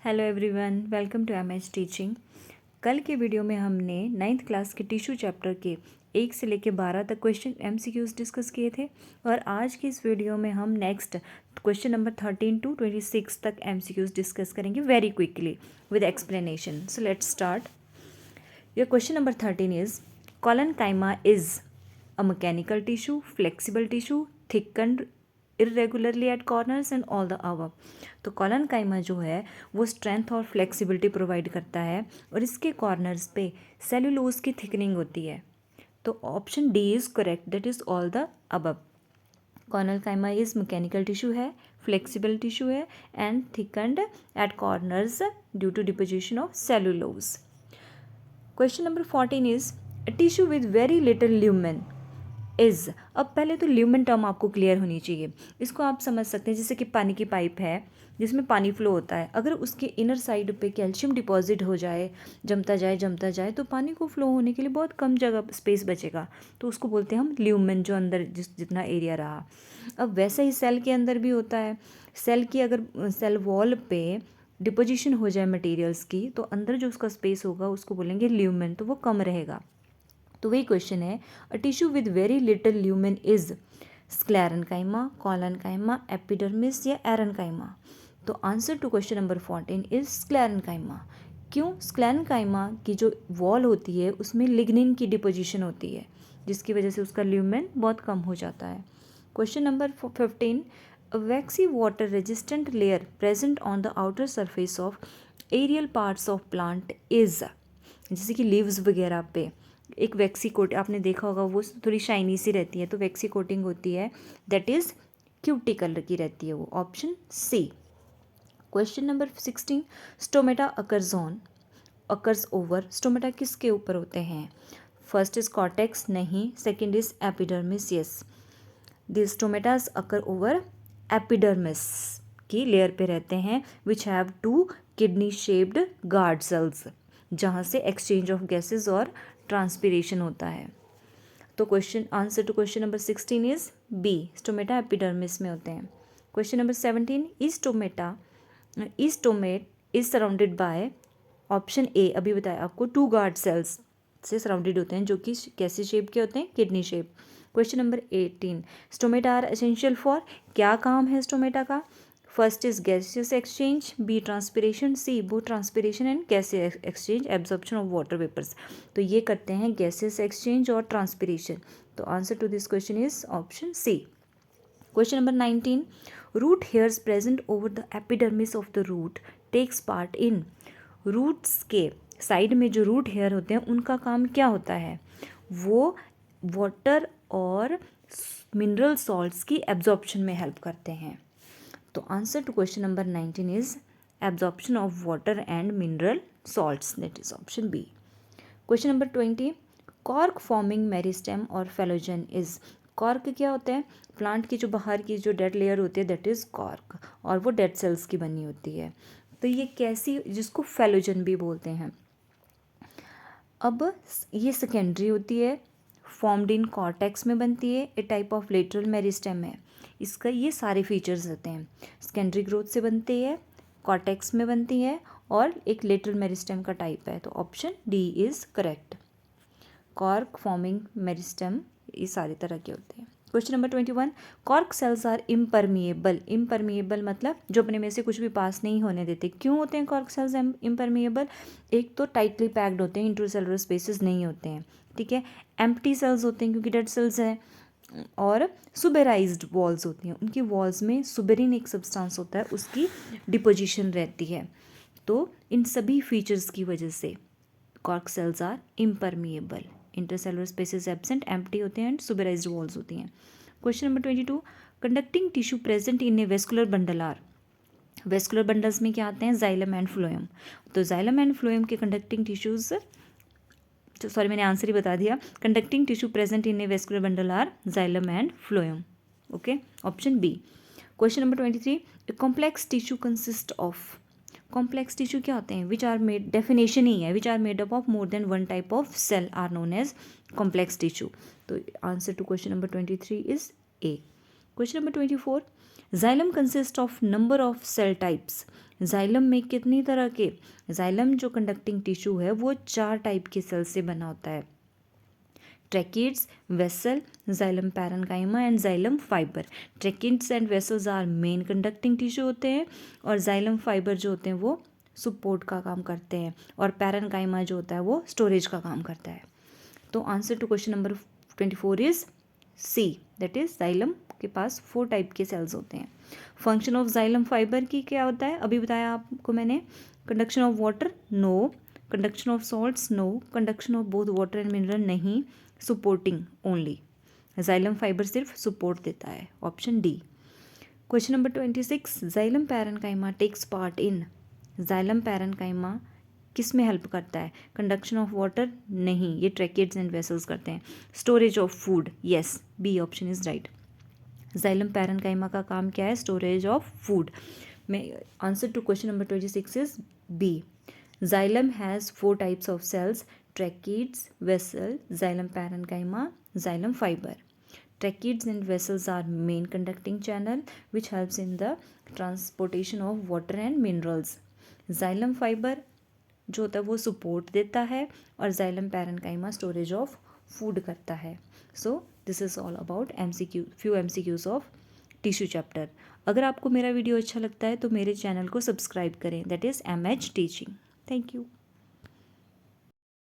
Hello everyone, welcome to MH Teaching. कल के video में हमने 9th क्लास के टिश्यू चैप्टर के 1 से लेकर 12 तक क्वेश्चन एमसीक्यूज डिस्कस किए थे और आज की इस वीडियो में हम नेक्स्ट क्वेश्चन नंबर 13 टू 26 तक एमसीक्यूज डिस्कस करेंगे very quickly with explanation. So let's start. Your question number 13 is collenchyma is a mechanical tissue, flexible tissue, thickened irregularly at corners and all the above। तो collenchyma जो है वो strength और flexibility provide करता है और इसके कॉर्नर्स पे सेलुलोज की थिकनिंग होती है। तो option D is correct, that is all the above. collenchyma is mechanical tissue है, फ्लेक्सिबल टिश्यू है and thickened at corners due to deposition of cellulose. Question number 14 is a tissue with very little lumen is. अब पहले तो lumen term आपको clear होनी चाहिए। इसको आप समझ सकते हैं जैसे कि पानी की पाइप है जिसमें पानी फ्लो होता है, अगर उसके इनर साइड पे कैल्शियम डिपॉजिट हो जाए, जमता जाए तो पानी को फ्लो होने के लिए बहुत कम जगह स्पेस बचेगा, तो उसको बोलते हैं हम ल्यूमेन, जो अंदर जितना एरिया रहा। अब वैसा ही सेल के अंदर भी होता है। सेल की अगर सेल वॉल पे डिपोजिशन हो जाए मटेरियल्स की तो अंदर जो उसका स्पेस होगा उसको बोलेंगे ल्यूमेन, तो वो कम रहेगा। तो वही क्वेश्चन है, a tissue with very little lumen is sclerenchyma, collenchyma, epidermis या एरेन्काइमा। तो answer to question number 14 is sclerenchyma. क्यों? स्क्लेरेन्काइमा की जो वॉल होती है उसमें लिग्निन की डिपोजिशन होती है जिसकी वजह से उसका ल्यूमेन बहुत कम हो जाता है। Question number 15, a waxy water resistant layer present on the outer surface of aerial parts of plant is। जैसे कि लीव्स वगैरह पे एक वैक्सी कोट आपने देखा होगा, वो थोड़ी शाइनी सी रहती है, तो वैक्सी कोटिंग होती है, दैट इज क्यूटी कलर की रहती है वो। Option C. Question number 16, stomata occurs on, occurs over. Stomata किसके ऊपर होते हैं? फर्स्ट इज कॉर्टेक्स, नहीं। Second is epidermis, yes. This stomatas occur over epidermis की लेयर पे रहते हैं, which have 2 kidney shaped guard cells, जहाँ से एक्सचेंज ऑफ गैसेस और ट्रांसपीरेशन होता है। तो question answer to question number 16 is B, stomata epidermis में होते हैं। Question number 17, is stomate is surrounded by. Option A अभी बताया आपको, 2 गार्ड सेल्स से सराउंडेड होते हैं जो कि कैसे शेप के होते हैं? Kidney shape. Question number 18, stomata are essential for. क्या काम है स्टोमेटा का? First is gaseous exchange, B transpiration, C both transpiration and gaseous exchange, absorption of water vapours. तो ये करते हैं गैसियस एक्सचेंज और ट्रांसपीरेशन। तो answer to this question is option C. Question number 19, root hairs present over the epidermis of the root takes part in. Roots के side में जो root hair होते हैं उनका काम क्या होता है? वो वाटर और मिनरल सॉल्ट्स की एब्जॉर्प्शन में हेल्प करते हैं। तो answer to question number 19 is absorption of water and mineral salts, that is option B. Question number 20, cork forming meristem और फेलोजन इज। कॉर्क क्या होता है? प्लांट की जो बाहर की जो डेड लेयर होती है दैट इज कॉर्क, और वो डेड सेल्स की बनी होती है। तो ये कैसी, जिसको फेलोजन भी बोलते हैं। अब ये सेकेंडरी होती है, फॉर्म्ड इन कॉर्टेक्स में बनती है, ए टाइप ऑफ लेटरल मेरिस्टेम है। इसका ये सारे फीचर्स रहते हैं, सेकेंडरी ग्रोथ से बनती है, कॉर्टेक्स में बनती है और एक लेटरल मेरिस्टेम का टाइप है। तो option D is correct. Cork forming meristem ये सारे तरह के होते हैं। Question number 21, cork cells are impermeable. Impermeable मतलब जो अपने में से कुछ भी पास नहीं होने देते। क्यों होते हैं कॉर्क सेल्स इम्परमिएबल? एक तो टाइटली पैक्ड होते हैं, इंट्रासेलुलर स्पेसेस नहीं होते हैं, ठीक है। एम्प्टी सेल्स होते हैं क्योंकि डेड सेल्स हैं, और सुबेराइज्ड वॉल्स होती हैं, उनकी वॉल्स में सुबेरिन एक सब्सटेंस होता है, उसकी डिपोजिशन रहती है। तो इन सभी फीचर्स की वजह से cork cells are impermeable, intercellular spaces absent, empty होते हैं एंड सुबेराइज्ड वॉल्स होती हैं। Question number 22, conducting tissue present in a vascular bundle are. Vascular bundles में क्या आते हैं? Xylem and phloem. तो जाइलम एंड फ्लोएम के कंडक्टिंग टिश्यूज, सॉरी मैंने आंसर ही बता दिया, conducting tissue present in a vascular bundle are xylem and phloem. Okay, option B. Question number 23, complex tissue consist of. Complex tissue क्या होते हैं? Which are made, definition ही है, which are made up of more than one type of cell are known as complex tissue. तो answer to question number 23 is A. Question number 24, xylem consist of number of cell types, xylem में कितनी तरह के, xylem जो conducting tissue है वो 4 type के cell से बना होता है, tracheids, vessel, xylem parenchyma and xylem fibre. Tracheids and vessels are main conducting tissue होते हैं और जाइलम फाइबर जो होते हैं वो सपोर्ट का काम करते हैं और पैरेन्काइमा जो होता है वो स्टोरेज का काम करता है। तो answer to question number 24 is C, that is xylem के पास 4 टाइप के सेल्स होते हैं। फंक्शन ऑफ जाइलम फाइबर की क्या होता है, अभी बताया आपको मैंने, conduction of water no, conduction of salts no, conduction of both water and mineral नहीं, सपोर्टिंग ओनली। जाइलम फाइबर सिर्फ सपोर्ट देता है, option D. Question number 26, xylem parenchyma takes part in, xylem parenchyma किस में हेल्प करता है, conduction of water नहीं, ये ट्रैकिड्स एंड वेसल्स करते हैं, storage of food, yes B option is right. Xylem parenchyma का काम क्या है, स्टोरेज ऑफ फूड। में answer to question number 26 is B. Xylem has 4 types of cells, tracheids, vessel, xylem parenchyma, xylem fibre. Tracheids and vessels are main conducting channel which helps in the transportation of water and minerals. Xylem fiber जो होता है वो support देता है और xylem parenchyma storage of food करता है। So this is all about few MCQs of tissue chapter. अगर आपको मेरा वीडियो अच्छा लगता है तो मेरे चैनल को सब्सक्राइब करें, that is MH teaching. Thank you.